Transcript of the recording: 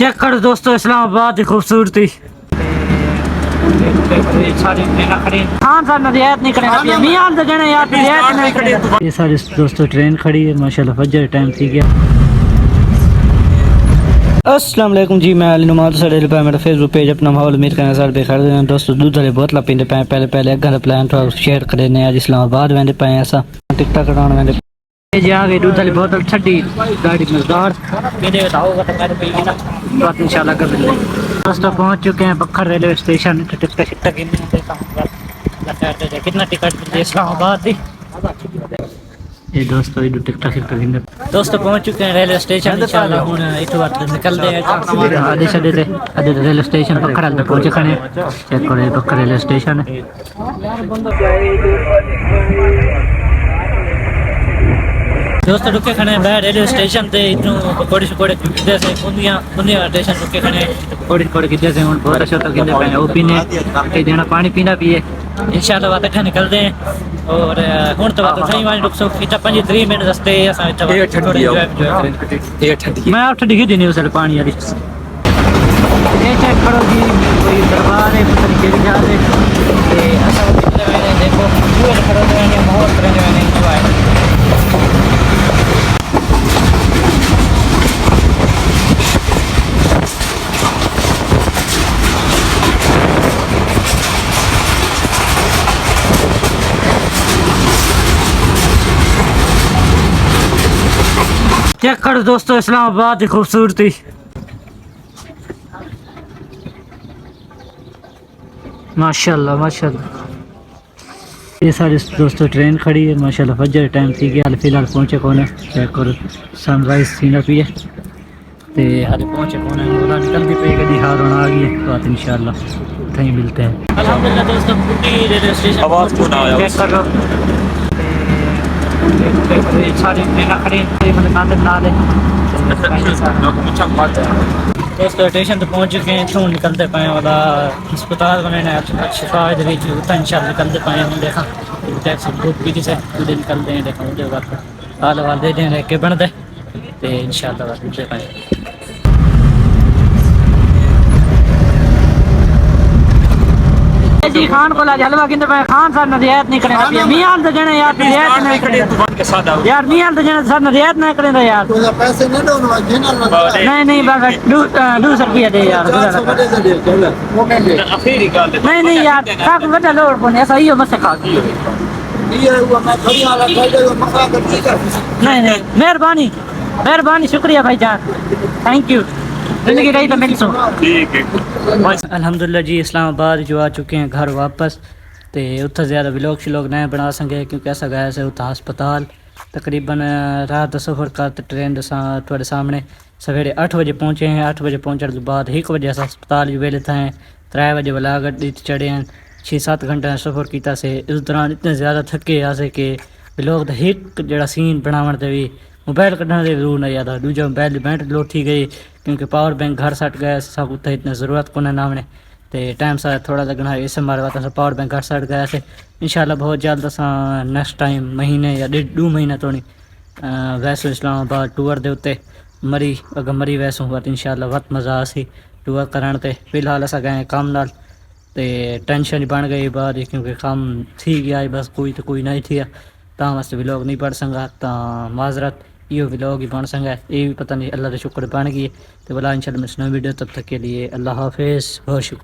Check करो दोस्तों इस्लामाबाद की खूबसूरती। ये सारे दोस्तों ट्रेन खड़ी है माशाल्लाह, फजर टाइम थी गया। अस्सलाम वालेकुम जी, मैं अली नुमान साढ़े रुपये मेरा फेसबुक पेज अपना माहौल उम्मीद करना सारे बेखैर हैं दोस्तों। दूध वाले बोतल पीते पे पहले घर प्लान थोड़ा शेयर करे ने आज इस्लामाबाद वेंदे पे ऐसा टिकटा कटाने वेंदे जी आ गई। दूध वाली बोतल छड़ी गाड़ी मजदार मेरे बताओगा तो मेरे पे ना बात इंशाल्लाह कर लेंगे। दोस्तों पहुंच चुके हैं बखर रेलवे स्टेशन। टिकट कितना टिकट मिलती इस्लामाबाद की ये दोस्तों ये टिकट दोस्तों पहुंच चुके हैं रेलवे स्टेशन। इंशाल्लाह हुन इथों बात निकलते हैं आधे छड़े थे आधे रेलवे स्टेशन बखर पे पहुंचे खने। चेक करो बखर रेलवे स्टेशन है। दोस्तों रुके खड़े हैं रेलवे स्टेशन पे इतनों पकौड़े शकोड़े किधर से बुंदिया स्टेशन रुके खड़े पकौड़े शकोड़े किधर से बहुत अच्छा तो किधर पे वो पीने के देना पानी पीना भी है। इंशाल्लाह बात इतना निकलते हैं और हुन तो बात सही वाली रुक सो इतना 5-3 मिनट रास्ते असा मैं आप ठंडी देनी उस पानी वाली ये चेक करो जी कोई दरबार है पता नहीं केड़ी जा रहे ते असा देखो पूरे खड़े हैं माहौल करने वाले एंजॉय। चेक करो दोस्तों इस्लामाबाद की खूबसूरती। माशाल्लाह माशाल्लाह ये सारे दोस्तों ट्रेन खड़ी है माशाल्लाह, फजर टाइम थी गया फिलहाल पहुंचे कौन है। चेक करो सनराइज सीना भी है ते हाल पहुंचे कौन है ओला निकलती पे गड्डी हार होना आ गई है बात इंशाल्लाह कहीं मिलते हैं। अल्हम्दुलिल्लाह दोस्तों पूरी रेलवे स्टेशन आवाज कौन आया चेक करो सारी ट्रेन खड़ी है मतलब कांदे बना दे दोस्तों स्टेशन तो पहुंच चुके हैं। इथों निकलते पाए वाला अस्पताल बनाने शिफा इंशाल्लाह निकलते पाए हैं। देखा टैक्सी ग्रुप भी किसे पूरे निकलते हैं देखा मुझे बात हाल वाल दे दें के बनते तो इंशाल्लाह बात मिलते पाए। जी खान को लाज हलवा किंदे पे खान सर रियायत नहीं करेंगे मियां तो जने यार रियायत नहीं करेंगे यार मियां तो जने सर रियायत नहीं करेंगे यार पैसे नहीं दो नहीं बस 200 रुपया दे यार नहीं यार काक बड़ा लोड कोने ऐसा ही हो मत खा नहीं मेहरबानी शुक्रिया भाईजान थैंक यू जिंदगी रही तो मिल सो ठीक है। अल्हम्दुलिल्लाह जी इस्लामाबाद जो आ चुके हैं घर वापस तो उत्थे ज़्यादा व्लॉग शलोग नहीं बना सके क्योंकि ऐसा गया से उत्थे अस्पताल तकरीबन रात सफ़र का ट्रेन थोड़े सामने सवेरे 8 बजे पहुँचे हैं। 8 बजे पहुँचने के बाद 1 बजे अस अस्पताल वेले थे 3 बजे वाला गड्डी चढ़े हैं 6-7 घंटे सफ़र किया से इस दौरान इतने ज़्यादा थके आसे कि व्लॉग का एक जरा सीन बनावन ते भी मोबाइल कढ़ने के जरूर नहीं आता दूजा मोबाइल बैटरी लो थी गई क्योंकि पावर बैंक घर सट गया सब उत्थे इतनी ज़रूरत को नामने तो टाइम सा थोड़ा लगना इस मारे बात पावर बैंक घर सट गया से। इंशाल्लाह बहुत जल्द अस नेक्स्ट टाइम महीने या 2 महीने तो नहीं वैसो इस्लामाबाद टूर दे उत्ते मरी अगर मरी वैसो बात इंशाल्लाह बहुत मज़ा आसी टूर कराने ते। फिलहाल अस गए काम नाल ते टेंशन बन गई बाद क्योंकि काम थी गया बस कोई तो कोई नहीं थी ता वास्ते व्लॉग नहीं पढ़ संगा ता माजरत यो व्लॉग ही बन संगा ये भी पता नहीं अल्लाह का शुक्र बन गई तो भला इंशाल्लाह मैं वीडियो तब तक के लिए अल्लाह हाफिज़ बहुत शुक्रिया।